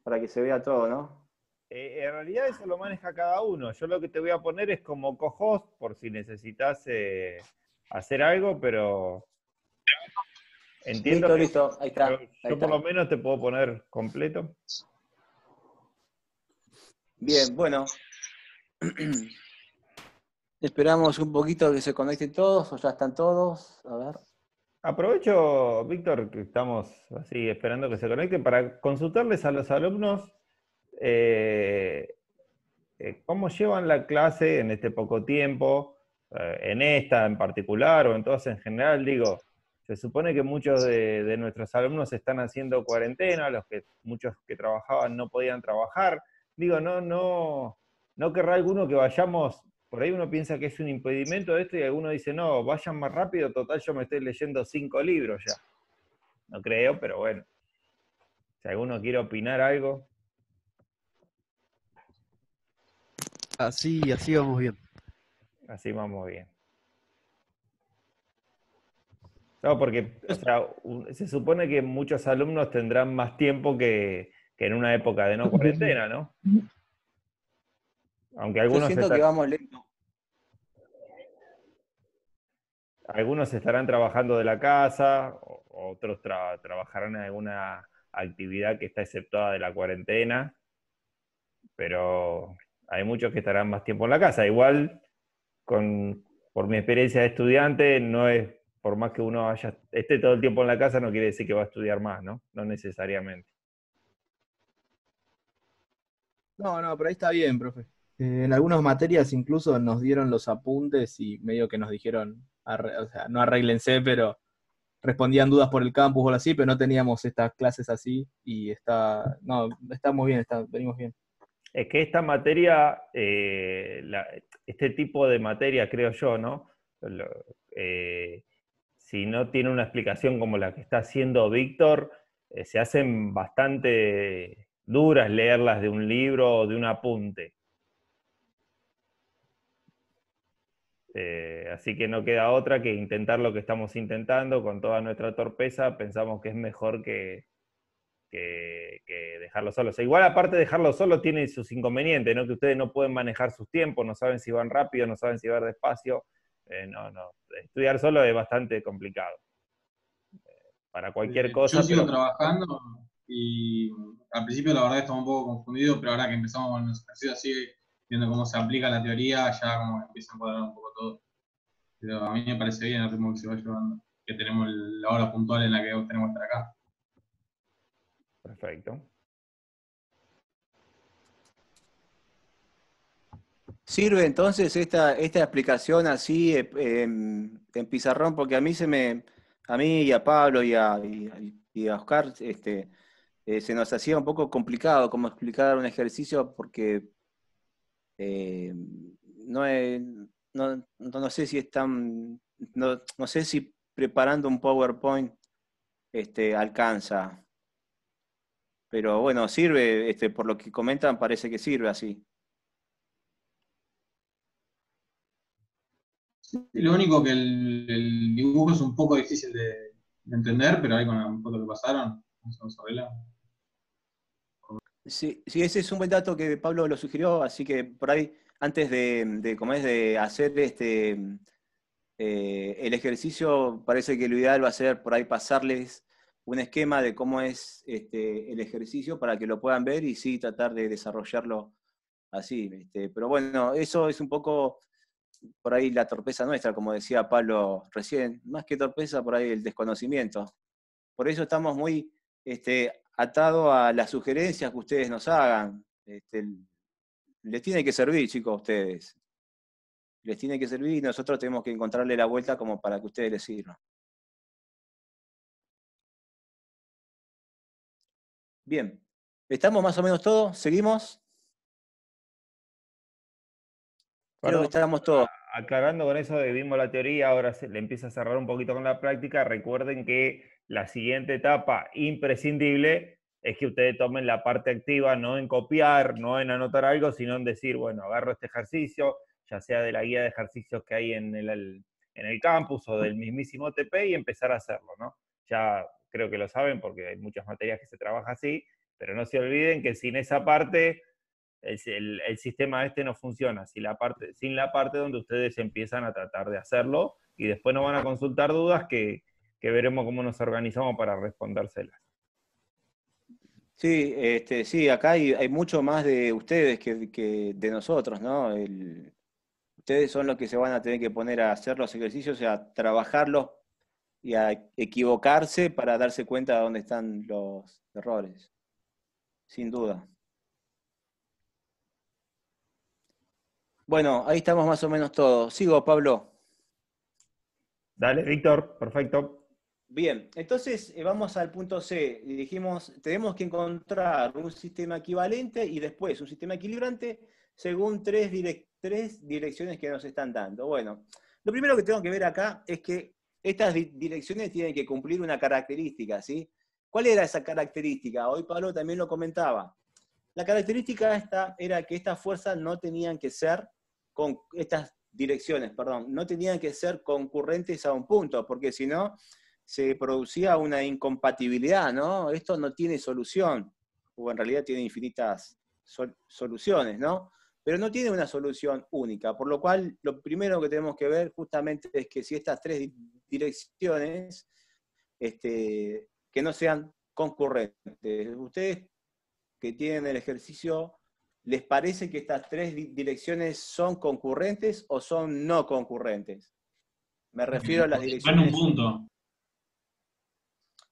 para que se vea todo, ¿no? En realidad eso lo maneja cada uno. Yo lo que te voy a poner es como co-host por si necesitas hacer algo, pero entiendo Listo, que listo, ahí yo, está, ahí yo por está. lo menos te puedo poner completo. Bien, bueno, esperamos un poquito que se conecten todos, o ya están todos, a ver. Aprovecho, Víctor, que estamos así esperando que se conecten para consultarles a los alumnos eh, cómo llevan la clase en este poco tiempo, en esta en particular o en todas en general. Digo, se supone que muchos de nuestros alumnos están haciendo cuarentena, muchos que trabajaban no podían trabajar. Digo, no querrá alguno que vayamos, por ahí uno piensa que es un impedimento de esto y alguno dice, no, vayan más rápido, total yo me estoy leyendo 5 libros ya. No creo, pero bueno, si alguno quiere opinar algo, Así vamos bien. así vamos bien. No, porque, o sea, se supone que muchos alumnos tendrán más tiempo que en una época de no cuarentena, ¿no? Aunque Yo siento que vamos lento. algunos estarán trabajando de la casa, otros trabajarán en alguna actividad que está exceptuada de la cuarentena, pero hay muchos que estarán más tiempo en la casa. Igual, por mi experiencia de estudiante, no es, por más que uno esté todo el tiempo en la casa, no quiere decir que va a estudiar más, ¿no? No necesariamente. No, no, pero ahí está bien, profe. En algunas materias incluso nos dieron los apuntes y medio que nos dijeron, o sea, no arréglense, pero respondían dudas por el campus o algo así, pero no teníamos estas clases así y no, estamos bien, venimos bien. Es que esta materia, este tipo de materia, creo yo, ¿no? Lo- eh, si no tiene una explicación como la que está haciendo Víctor, se hacen bastante duras leerlas de un libro o de un apunte. Así que no queda otra que intentar lo que estamos intentando con toda nuestra torpeza. Pensamos que es mejor que dejarlo solo. O sea, igual aparte de dejarlo solo tiene sus inconvenientes, ¿no? Que ustedes no pueden manejar sus tiempos, no saben si van rápido, no saben si van despacio. No. Estudiar solo es bastante complicado para cualquier Yo cosa, sigo pero trabajando y al principio la verdad estaba un poco confundido, pero ahora que empezamos con los ejercicios así, viendo cómo se aplica la teoría, ya como que empieza a encuadrar un poco todo. Pero a mí me parece bien el ritmo que se va llevando, que tenemos la hora puntual en la que tenemos que estar acá. perfecto. ¿Sirve entonces esta explicación así en pizarrón? Porque a mí y a Pablo y a Oscar, se nos hacía un poco complicado cómo explicar un ejercicio porque eh, no, no sé si no sé si preparando un PowerPoint alcanza. Pero bueno, sirve, por lo que comentan, parece que sirve así. Y lo único que el dibujo es un poco difícil de entender, pero ahí con la foto que pasaron, eso se arregla. Sí, sí, ese es un buen dato que Pablo lo sugirió, así que por ahí, antes como es de hacer el ejercicio, parece que lo ideal va a ser por ahí pasarles un esquema de cómo es el ejercicio para que lo puedan ver y sí tratar de desarrollarlo así. Pero bueno, eso es un poco por ahí la torpeza nuestra, como decía Pablo recién, más que torpeza, por ahí el desconocimiento. Por eso estamos muy atados a las sugerencias que ustedes nos hagan. Les tiene que servir, chicos, a ustedes. Les tiene que servir y nosotros tenemos que encontrarle la vuelta como para que a ustedes les sirva. Bien, ¿estamos más o menos todos? ¿Seguimos? Creo que Perdón, estamos todos. aclarando con eso de vimos la teoría, ahora se le empieza a cerrar un poquito con la práctica. Recuerden que la siguiente etapa imprescindible es que ustedes tomen la parte activa, no en copiar, no en anotar algo, sino en decir, bueno, agarro este ejercicio, ya sea de la guía de ejercicios que hay en el campus o del mismísimo TP y empezar a hacerlo, ¿no? Ya creo que lo saben porque hay muchas materias que se trabaja así, Pero no se olviden que sin esa parte, el sistema este no funciona, sin la parte donde ustedes empiezan a tratar de hacerlo, y después nos van a consultar dudas que veremos cómo nos organizamos para respondérselas. Sí, sí, acá hay mucho más de ustedes que de nosotros, ¿no? Ustedes son los que se van a tener que poner a hacer los ejercicios, a trabajarlos y a equivocarse para darse cuenta de dónde están los errores, sin duda. Bueno, ahí estamos más o menos todos. Sigo, Pablo. Dale, Víctor, perfecto. Bien, entonces vamos al punto C. Y dijimos, tenemos que encontrar un sistema equivalente y después un sistema equilibrante según tres direcciones que nos están dando. Bueno, lo primero que tengo que ver acá es que estas direcciones tienen que cumplir una característica, ¿sí? ¿Cuál era esa característica? Hoy Pablo también lo comentaba. La característica esta era que estas fuerzas no tenían que ser, estas direcciones, perdón, no tenían que ser concurrentes a un punto, porque si no, se producía una incompatibilidad, ¿no? Esto no tiene solución, o en realidad tiene infinitas soluciones, ¿no? Pero no tiene una solución única, por lo cual lo primero que tenemos que ver justamente es que si estas tres direcciones, que no sean concurrentes. Ustedes que tienen el ejercicio, ¿les parece que estas tres direcciones son concurrentes o son no concurrentes? Me refiero a las direcciones... Van un punto.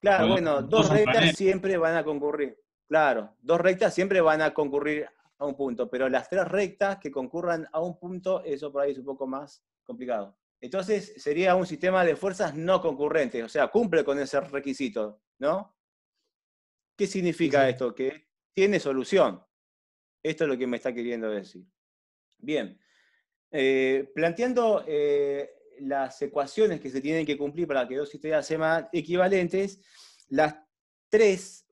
Claro, Porque bueno, dos dos son rectas paralelas. siempre van a concurrir. Claro, dos rectas siempre van a concurrir a un punto, pero las tres rectas que concurran a un punto, eso por ahí es un poco más complicado. Entonces sería un sistema de fuerzas no concurrentes, o sea, cumple con ese requisito, ¿no? ¿Qué significa Sí. esto? Que tiene solución. Esto es lo que me está queriendo decir. Bien, planteando las ecuaciones que se tienen que cumplir para que dos sistemas sean equivalentes, las tres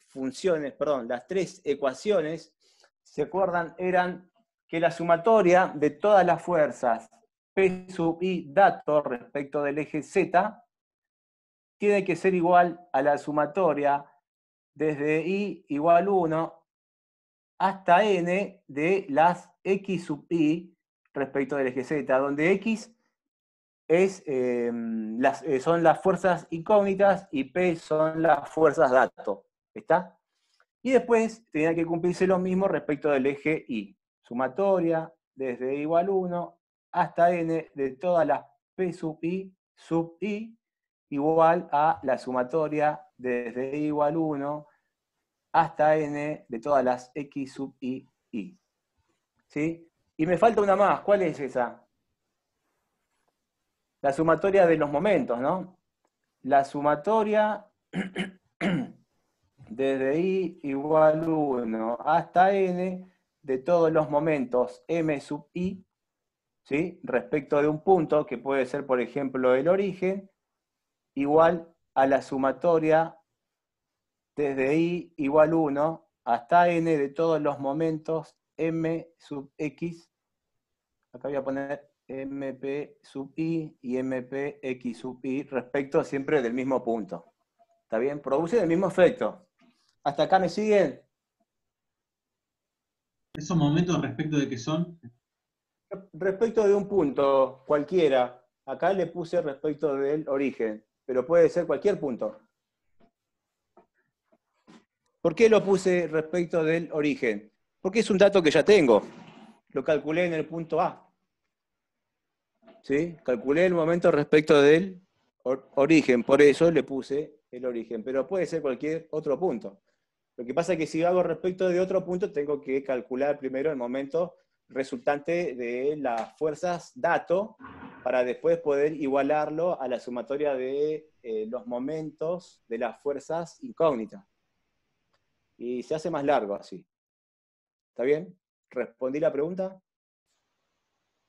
ecuaciones, ¿se acuerdan? Eran que la sumatoria de todas las fuerzas P sub I dato respecto del eje Z tiene que ser igual a la sumatoria desde I igual 1 hasta N de las X sub I respecto del eje Z, donde X son las fuerzas incógnitas y P son las fuerzas dato. ¿Está? Y después tenía que cumplirse lo mismo respecto del eje Y. Sumatoria desde igual 1 hasta N de todas las P sub I igual a la sumatoria desde igual 1 hasta N de todas las X sub I. ¿Sí? Y me falta una más. ¿Cuál es esa? La sumatoria de los momentos, ¿no? La sumatoria desde I igual 1 hasta N de todos los momentos M sub I, ¿sí? Respecto de un punto, que puede ser, por ejemplo, el origen, igual a la sumatoria desde I igual 1 hasta N de todos los momentos M sub X. Acá voy a poner MP sub I y MP X sub I respecto siempre del mismo punto. ¿Está bien? Produce el mismo efecto. ¿Hasta acá me siguen? ¿Esos momentos respecto de qué son? Respecto de un punto cualquiera. Acá le puse respecto del origen, pero puede ser cualquier punto. ¿Por qué lo puse respecto del origen? Porque es un dato que ya tengo. Lo calculé en el punto A. ¿Sí? Calculé el momento respecto del origen, por eso le puse el origen, pero puede ser cualquier otro punto. Lo que pasa es que si hago respecto de otro punto, tengo que calcular primero el momento resultante de las fuerzas dato para después poder igualarlo a la sumatoria de los momentos de las fuerzas incógnitas. Y se hace más largo así. ¿Está bien? ¿Respondí la pregunta?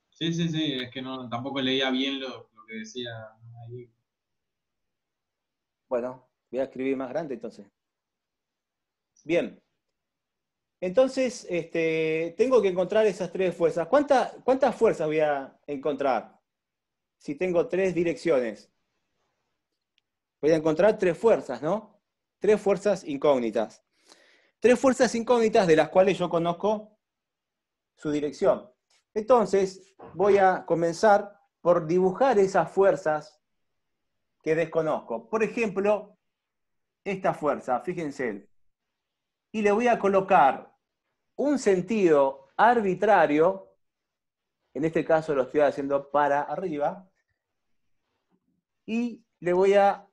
Sí, es que no, tampoco leía bien lo que decía ahí. Bueno, voy a escribir más grande entonces. Bien. Entonces, tengo que encontrar esas tres fuerzas. ¿Cuántas fuerzas voy a encontrar? Si tengo tres direcciones. Voy a encontrar tres fuerzas, ¿no? Tres fuerzas incógnitas. 3 fuerzas incógnitas de las cuales yo conozco su dirección. Entonces, voy a comenzar por dibujar esas fuerzas que desconozco. Por ejemplo, esta fuerza, fíjense, y le voy a colocar un sentido arbitrario, en este caso lo estoy haciendo para arriba, y le voy a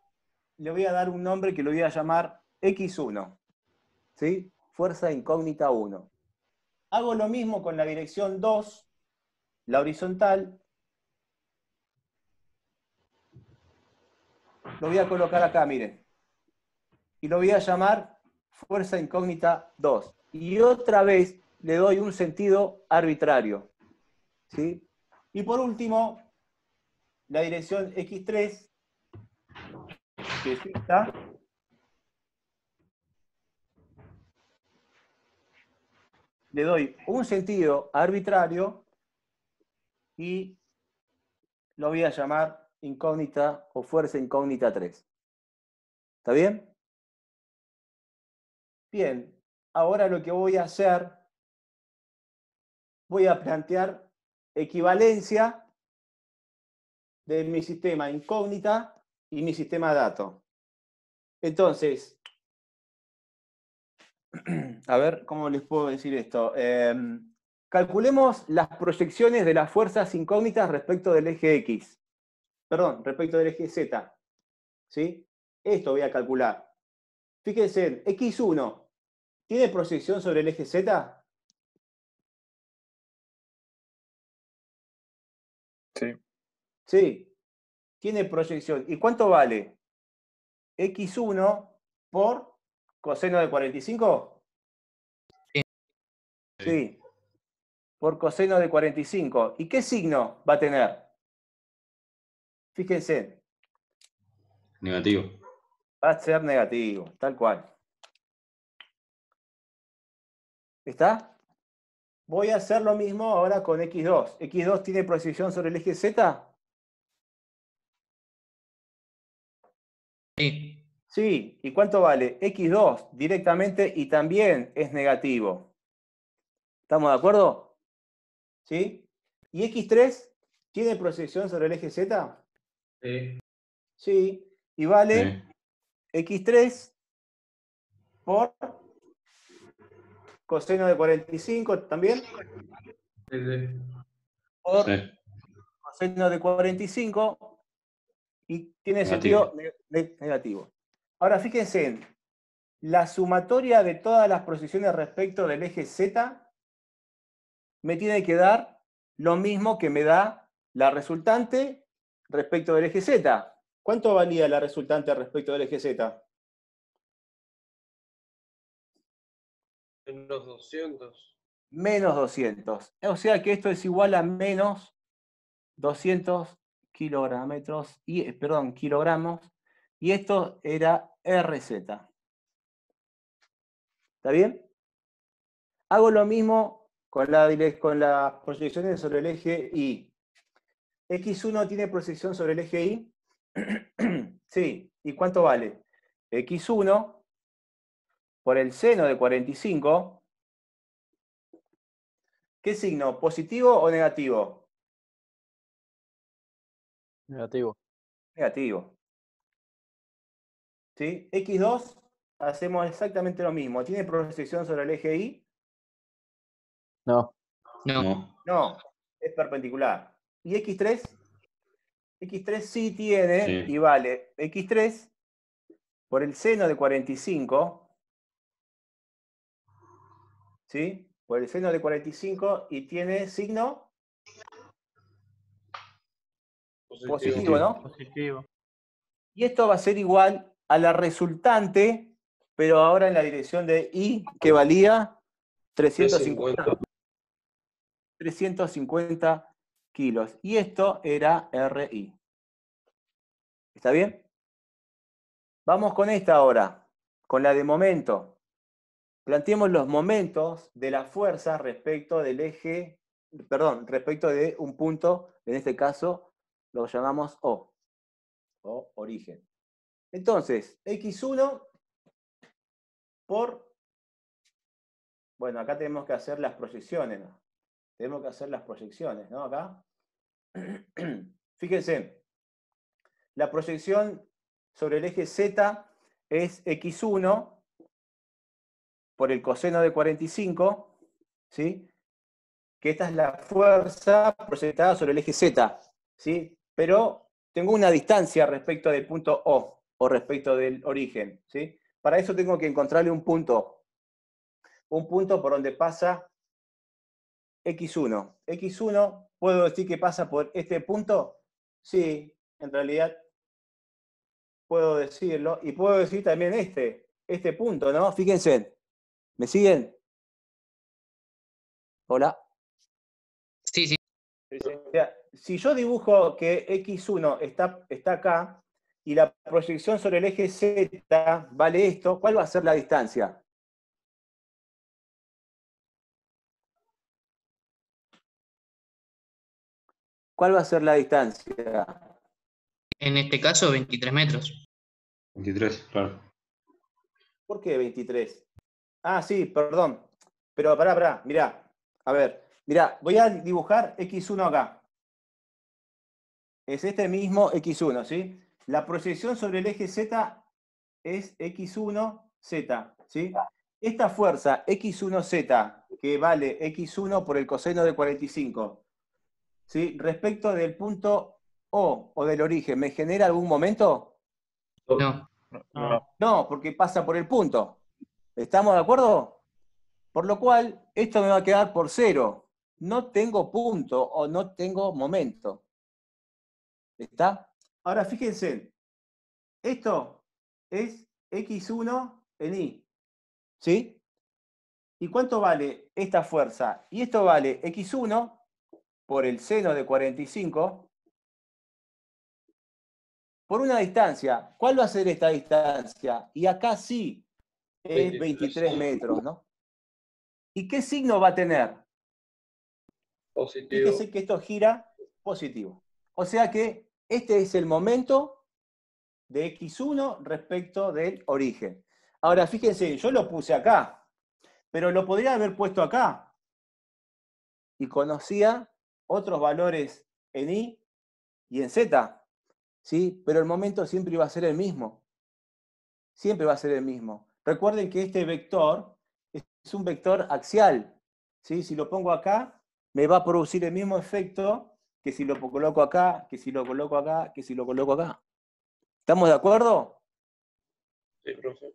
dar un nombre que lo voy a llamar X1, ¿sí? Fuerza incógnita 1. Hago lo mismo con la dirección 2, la horizontal. Lo voy a colocar acá, miren. Y lo voy a llamar fuerza incógnita 2. Y otra vez le doy un sentido arbitrario, ¿sí? Y por último, la dirección X3, que es esta, le doy un sentido arbitrario y lo voy a llamar incógnita o fuerza incógnita 3. ¿Está bien? Bien, ahora lo que voy a hacer, voy a plantear equivalencia de mi sistema incógnita y mi sistema dato. Entonces, a ver, ¿cómo les puedo decir esto? Calculemos las proyecciones de las fuerzas incógnitas respecto del eje X. Perdón, respecto del eje Z. ¿Sí? Esto voy a calcular. Fíjense, X1, ¿tiene proyección sobre el eje Z? Sí. Sí, tiene proyección. ¿Y cuánto vale? X1 por coseno de 45. Sí, por coseno de 45. ¿Y qué signo va a tener? Fíjense. Negativo. Va a ser negativo, tal cual. ¿Está? Voy a hacer lo mismo ahora con X2. ¿X2 tiene proyección sobre el eje Z? Sí. Sí. ¿Y cuánto vale? X2 directamente y también es negativo. ¿Estamos de acuerdo? ¿Sí? ¿Y X3 tiene proyección sobre el eje Z? Sí. Sí. Y vale X3 por coseno de 45 también. Por coseno de 45 y tiene sentido negativo. Ahora fíjense, la sumatoria de todas las proyecciones respecto del eje Z me tiene que dar lo mismo que me da la resultante respecto del eje Z. ¿Cuánto valía la resultante respecto del eje Z? Menos 200. Menos 200. O sea que esto es igual a menos 200 kilogramos. Y esto era RZ. ¿Está bien? Hago lo mismo con las proyecciones sobre el eje Y. ¿X1 tiene proyección sobre el eje Y? Sí. ¿Y cuánto vale? X1 por el seno de 45. ¿Qué signo? ¿Positivo o negativo? Negativo. Negativo. ¿Sí? X2 hacemos exactamente lo mismo. ¿Tiene proyección sobre el eje Y? No. No, es perpendicular. ¿Y X3? X3 sí tiene y vale X3 por el seno de 45, ¿sí? Por el seno de 45 y tiene signo positivo, ¿no? Positivo. Y esto va a ser igual a la resultante, pero ahora en la dirección de Y, que valía 350 kilos. Y esto era RI. ¿Está bien? Vamos con esta ahora, con la de momento. Planteemos los momentos de la fuerza respecto del eje, respecto de un punto, en este caso lo llamamos O origen. Entonces, X1 por Bueno, acá tenemos que hacer las proyecciones, ¿no? Tenemos que hacer las proyecciones, ¿no? Acá. Fíjense, la proyección sobre el eje Z es x1 por el coseno de 45, ¿sí? Que esta es la fuerza proyectada sobre el eje Z, ¿sí? Pero tengo una distancia respecto del punto O respecto del origen, ¿sí? Para eso tengo que encontrarle un punto por donde pasa x1. X1, ¿puedo decir que pasa por este punto? Sí, en realidad puedo decirlo. Y puedo decir también este punto, ¿no? Fíjense, ¿me siguen? Hola. Sí, sí. O sea, si yo dibujo que x1 está acá y la proyección sobre el eje Z vale esto, ¿cuál va a ser la distancia? ¿Cuál va a ser la distancia? En este caso, 23 metros. 23, claro. ¿Por qué 23? Ah, sí, perdón. Pero pará, mirá. A ver, mirá, voy a dibujar x1 acá. Es este mismo x1, ¿sí? La proyección sobre el eje Z es x1z, ¿sí? Esta fuerza x1z, que vale x1 por el coseno de 45, ¿sí? Respecto del punto O del origen, ¿me genera algún momento? No. No. No, porque pasa por el punto. ¿Estamos de acuerdo? Por lo cual, esto me va a quedar por 0. No tengo punto o no tengo momento. ¿Está? Ahora fíjense, esto es x1 en y. ¿Sí? ¿Y cuánto vale esta fuerza? Y esto vale x1 por el seno de 45 por una distancia. ¿Cuál va a ser esta distancia? Y acá sí es 23 metros, ¿no? ¿Y qué signo va a tener? Positivo. Fíjese que esto gira positivo. O sea que este es el momento de x1 respecto del origen. Ahora, fíjense, yo lo puse acá, pero lo podría haber puesto acá. Y conocía otros valores en y en z, ¿sí? Pero el momento siempre iba a ser el mismo. Siempre va a ser el mismo. Recuerden que este vector es un vector axial, ¿sí? Si lo pongo acá, me va a producir el mismo efecto que si lo coloco acá, que si lo coloco acá, que si lo coloco acá. ¿Estamos de acuerdo? Sí, profe.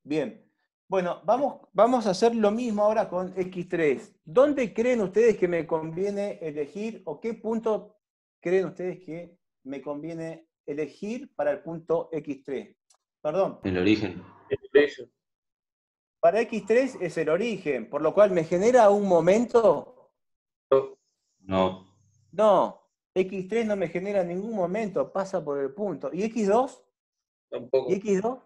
Bien. Bueno, vamos a hacer lo mismo ahora con x3. ¿Dónde creen ustedes que me conviene elegir o qué punto creen ustedes que me conviene elegir para el punto x3? Perdón, El origen. para x3 es el origen, por lo cual me genera un momento. No. No, x3 no me genera ningún momento, pasa por el punto. ¿Y x2? Tampoco. ¿Y x2?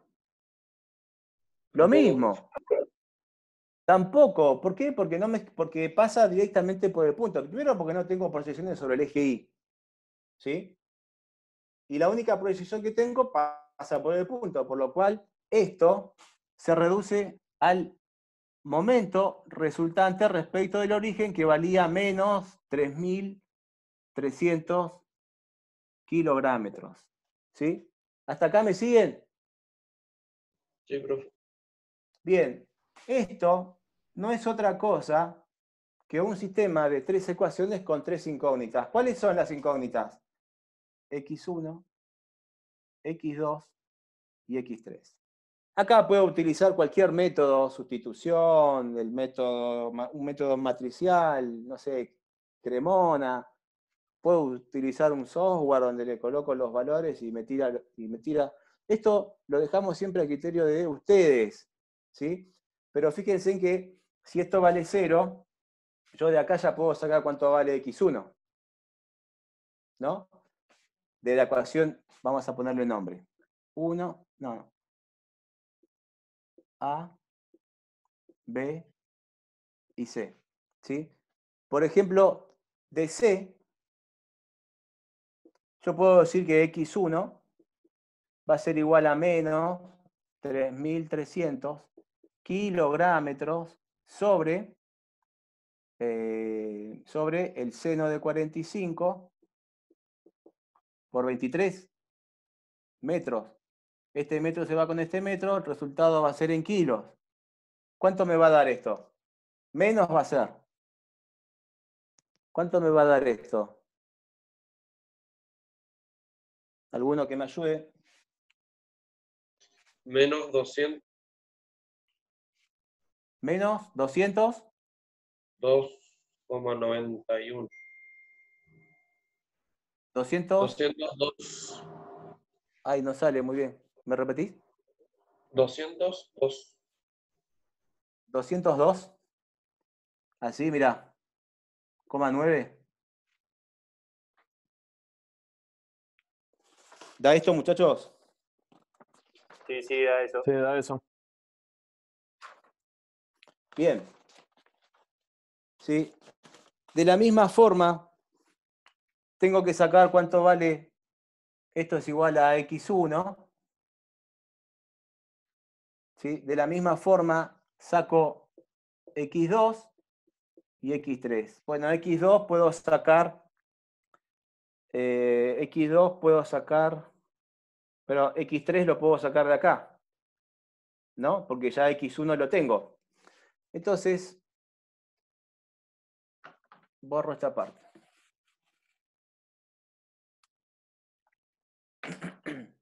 Lo mismo. Tampoco. ¿Por qué? Porque pasa directamente por el punto. Primero porque no tengo proyecciones sobre el eje Y. ¿Sí? Y la única proyección que tengo pasa por el punto, por lo cual esto se reduce al momento resultante respecto del origen, que valía menos 3.300 kilogramos. ¿Sí? ¿Hasta acá me siguen? Sí, profe. Bien. Esto no es otra cosa que un sistema de 3 ecuaciones con 3 incógnitas. ¿Cuáles son las incógnitas? x1, x2 y x3. Acá puedo utilizar cualquier método, sustitución, un método matricial, no sé, Cremona. Puedo utilizar un software donde le coloco los valores y me tira. Esto lo dejamos siempre a criterio de ustedes, ¿sí? Pero fíjense en que si esto vale 0, yo de acá ya puedo sacar cuánto vale x1, ¿no? De la ecuación, vamos a ponerle nombre. 1, no. A, B y C, ¿sí? Por ejemplo, de C, yo puedo decir que x1 va a ser igual a menos 3.300 kilogramos sobre el seno de 45 por 23 metros. Este metro se va con este metro, el resultado va a ser en kilos. ¿Cuánto me va a dar esto? Menos va a ser. ¿Cuánto me va a dar esto? ¿Alguno que me ayude? Menos 200. Menos 200. 2,91. 200. 202. Ay, no sale muy bien. ¿Me repetís? 202. 202. Así, mirá. 0,9. ¿Da esto, muchachos? Sí, da eso. Sí, da eso. Bien. ¿Sí? De la misma forma, tengo que sacar cuánto vale. Esto es igual a x1. ¿Sí? De la misma forma, saco x2 y x3. Bueno, x2 puedo sacar. X2 puedo sacar. Pero x3 lo puedo sacar de acá. ¿No? Porque ya x1 lo tengo. Entonces, borro esta parte.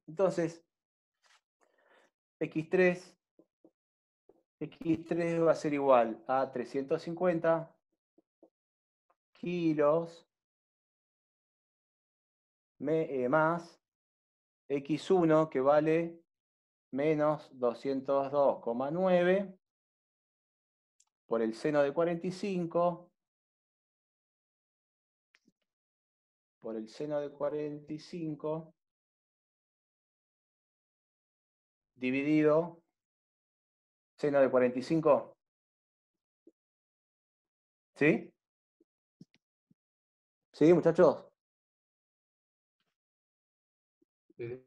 Entonces, x3 va a ser igual a 350 kilos más x1, que vale menos 202,9 por el seno de 45 por el seno de 45 dividido seno de 45. ¿Sí? ¿Sí, muchachos? Sí.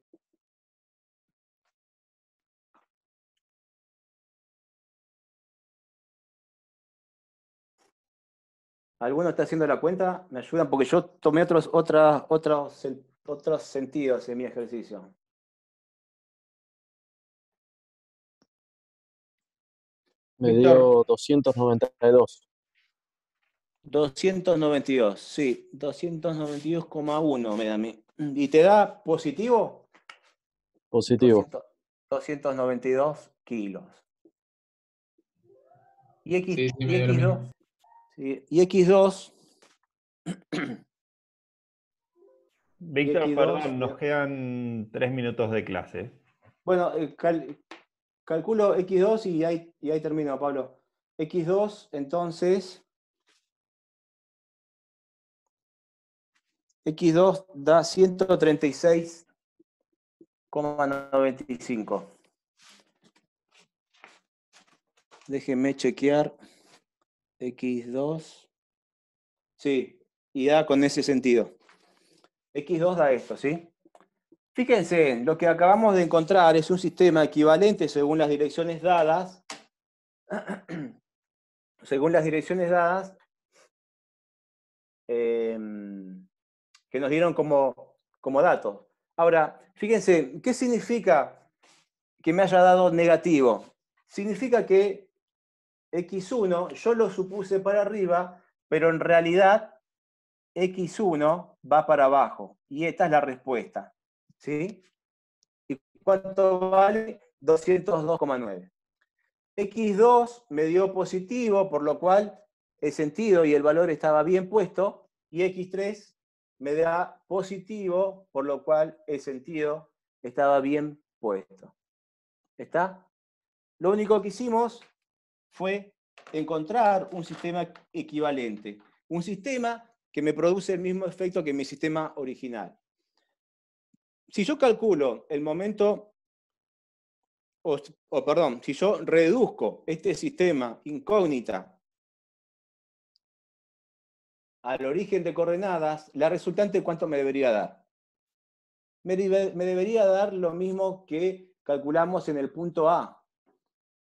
¿Alguno está haciendo la cuenta? ¿Me ayudan? Porque yo tomé otros sentidos en mi ejercicio. Me Víctor. dio 292. 292, sí, 292,1 me da a mí. ¿Y te da positivo? Positivo. 292 kilos. Y Sí, me dio lo X2, mismo. sí, y X2. Víctor, X2, perdón, nos quedan 3 minutos de clase. bueno, calculo X2 y ahí termino, Pablo. X2, entonces, X2 da 136,95. Déjenme chequear. X2. Sí, y da con ese sentido. X2 da esto, ¿sí? Fíjense, lo que acabamos de encontrar es un sistema equivalente según las direcciones dadas. Según las direcciones dadas, que nos dieron como datos. Ahora, fíjense, ¿qué significa que me haya dado negativo? Significa que X1 yo lo supuse para arriba, pero en realidad X1 va para abajo. Y esta es la respuesta. ¿Sí? ¿Y cuánto vale? 202,9. X2 me dio positivo, por lo cual el sentido y el valor estaba bien puesto. Y X3 me da positivo, por lo cual el sentido estaba bien puesto. ¿Está? Lo único que hicimos fue encontrar un sistema equivalente. Un sistema que me produce el mismo efecto que mi sistema original. Si yo calculo el momento, perdón, si yo reduzco este sistema incógnita al origen de coordenadas, la resultante, ¿cuánto me debería dar? Me debería dar lo mismo que calculamos en el punto A,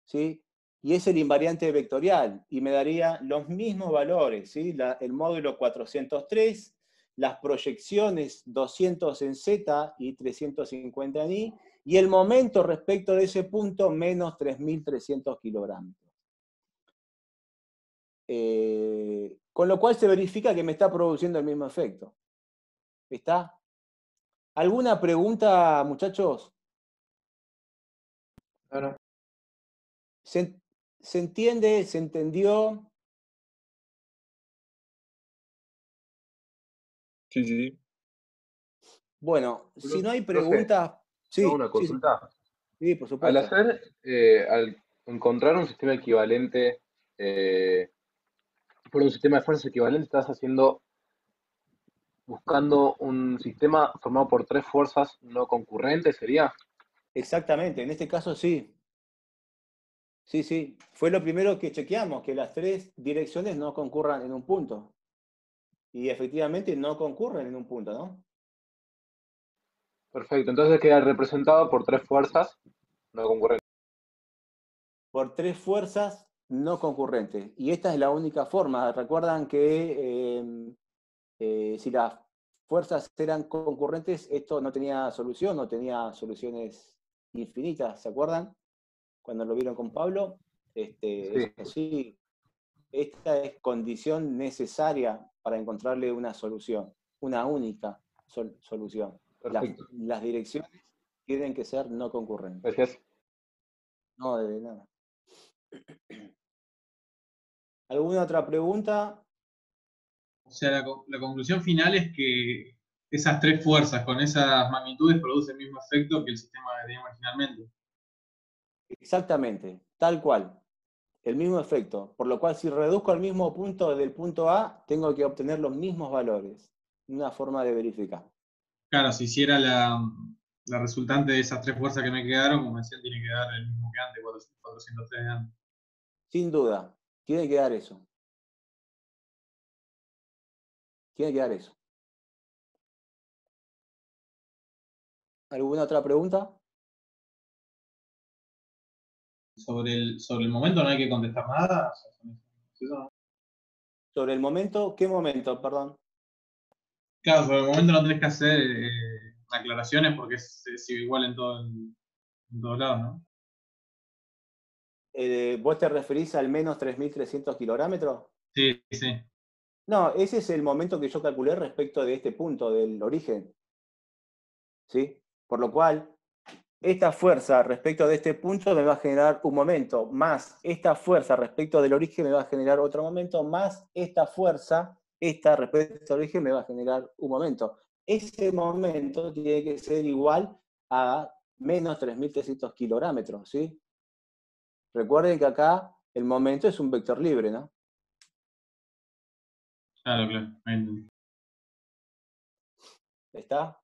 ¿sí? y es el invariante vectorial, y me daría los mismos valores, ¿sí? El módulo 403, las proyecciones 200 en Z y 350 en Y, y el momento respecto de ese punto menos 3.300 kilogramos. Con lo cual se verifica que me está produciendo el mismo efecto. ¿Está? ¿Alguna pregunta, muchachos? Ahora, ¿Se entiende? ¿Se entendió? Sí, sí, sí. Bueno, si no hay Profe, preguntas... hago Sí, una sí, sí, consulta. sí, por Al supuesto. al encontrar un sistema equivalente, por un sistema de fuerzas equivalente, estás buscando un sistema formado por tres fuerzas no concurrentes, ¿sería? Exactamente, en este caso sí. Sí, sí. Fue lo primero que chequeamos, que las tres direcciones no concurran en un punto. Y efectivamente no concurren en un punto, ¿no? Perfecto, entonces queda representado por tres fuerzas no concurrentes. Por tres fuerzas no concurrentes. Y esta es la única forma. Recuerdan que si las fuerzas eran concurrentes, esto no tenía solución, no tenía soluciones infinitas, ¿se acuerdan? Cuando lo vieron con Pablo. Sí, Es así. Esta es condición necesaria para encontrarle una solución, una única solución. perfecto. Las direcciones tienen que ser no concurrentes. Gracias. No, de nada. ¿Alguna otra pregunta? O sea, la conclusión final es que esas tres fuerzas con esas magnitudes producen el mismo efecto que el sistema que teníamos originalmente. Exactamente, tal cual. El mismo efecto. Por lo cual, si reduzco al mismo punto del punto A, tengo que obtener los mismos valores. Una forma de verificar. Claro, si hiciera la resultante de esas tres fuerzas que me quedaron, como decían, tiene que dar el mismo que antes, 403 de antes. Sin duda, tiene que dar eso. Tiene que dar eso. ¿Alguna otra pregunta? Sobre el momento no hay que contestar nada. O sea, ¿eso no? Sobre el momento, ¿qué momento? Perdón. Claro, sobre el momento no tenés que hacer aclaraciones porque es igual en todos lados, ¿no? ¿Vos te referís al menos 3.300 kilogramos? Sí, sí. No, ese es el momento que yo calculé respecto de este punto, del origen. ¿Sí? Por lo cual, esta fuerza respecto de este punto me va a generar un momento, más esta fuerza respecto del origen me va a generar otro momento, más esta fuerza, esta respecto al origen me va a generar un momento. Ese momento tiene que ser igual a menos 3.300 kilogramos, ¿sí? Recuerden que acá el momento es un vector libre, ¿no? Claro, claro. Ahí entendí. ¿Está?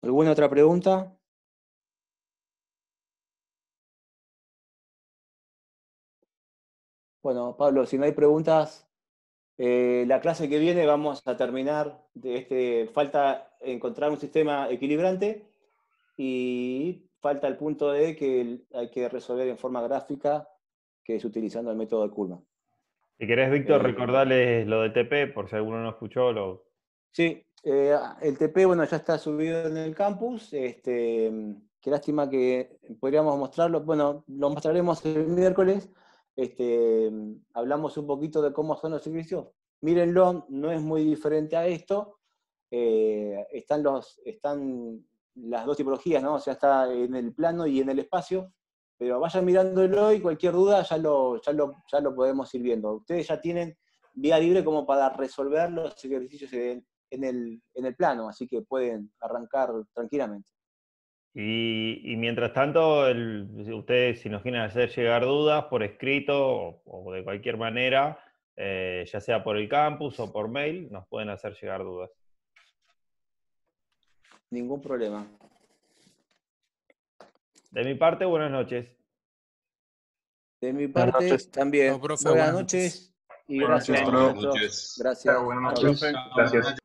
¿Alguna otra pregunta? Bueno, Pablo, si no hay preguntas, la clase que viene vamos a terminar falta encontrar un sistema equilibrante y falta el punto de que hay que resolver en forma gráfica, que es utilizando el método de Kuhlmann. Si querés, Víctor, Eh, recordarles lo de TP, por si alguno no escuchó. Sí, el TP, bueno, ya está subido en el campus. Qué lástima que podríamos mostrarlo. Bueno, lo mostraremos el miércoles. Hablamos un poquito de cómo son los servicios. Mírenlo, no es muy diferente a esto. Están las dos tipologías, ¿no? O sea, está en el plano y en el espacio. Pero vayan mirándolo y cualquier duda ya lo podemos ir viendo. Ustedes ya tienen vía libre como para resolver los ejercicios en el plano, así que pueden arrancar tranquilamente. Y mientras tanto, ustedes si nos quieren hacer llegar dudas por escrito o de cualquier manera, ya sea por el campus o por mail, nos pueden hacer llegar dudas. Ningún problema. De mi parte, buenas noches. De mi Buenas parte noches. también. Chao, profe, Buenas buenas noches. noches y Buenas gracias, noches, profe. maestros. Noches. Gracias. Buenas Chao, noches. profe. Chao, Gracias. buenas